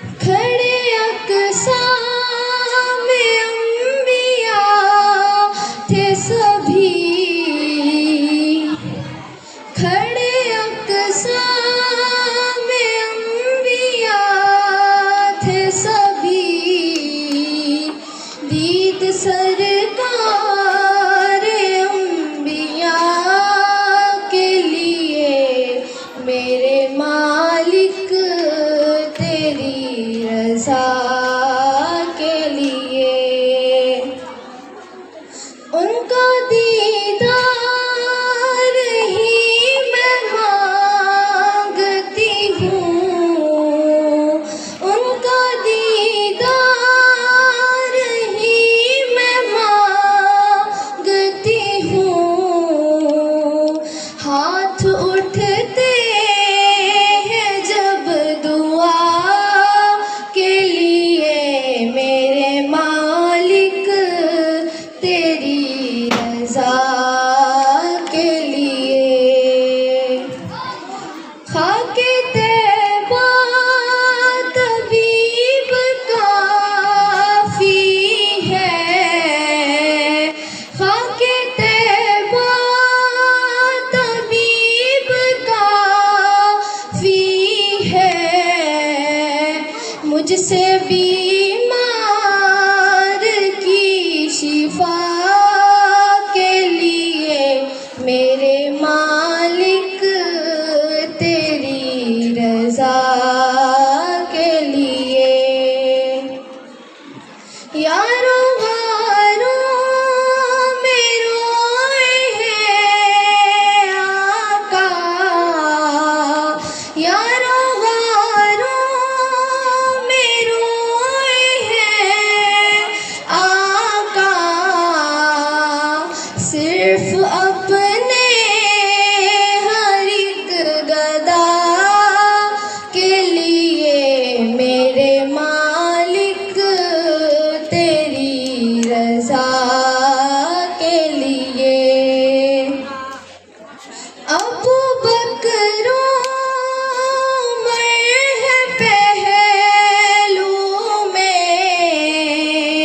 खड़े अक़सा में अंबिया थे सभी, खड़े अक़सा में अंबिया थे सभी। दीद सरकार अंबिया के लिए मेरे मालिक तेरी रज़ा के लिए। उनका दीदार ही मैं मांगती हूँ, उनका दीदार ही मैं मांगती हूँ। हाथ उठते हैं जब दुआ के लिए मेरे मालिक तेरी रज़ा के लिए। खाके तैबा तबीब काफ़ी है, खाके तैबा तबीब काफ़ी है। मुझसे बीमार की शिफा के लिए मेरे मालिक तेरी रज़ा के लिए। यारों गारों में रोए हैं आका, यारों गारों में रोए हैं आका। सिर्फ अपने हर एक गदा के लिए मेरे मालिक तेरी रज़ा के लिए। अबू बकरों उमर है पहलू में,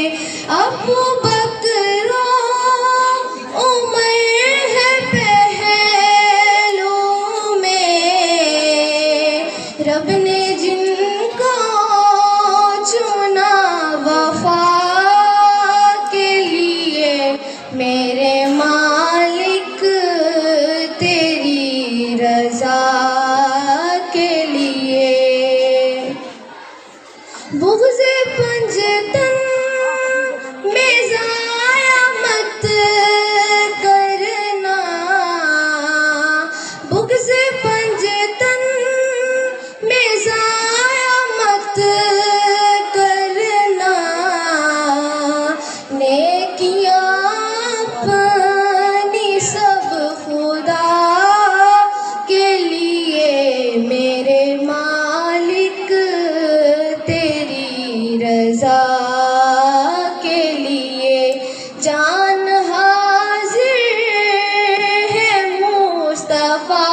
अबू बकरों उमर है पहलू में। रब ने जिनको चुना वफा के लिए मेरे मालिक तेरी रज़ा के लिए। बुग़्ज़े पंजतन में ज़ाया मत करना, बुग़्ज़े पंजतन में ज़ाया मत करना। नेकियां अपनी सब खुदा के लिए मेरे मालिक तेरी रज़ा के लिए। जान हाज़िर है मुस्तफ़ा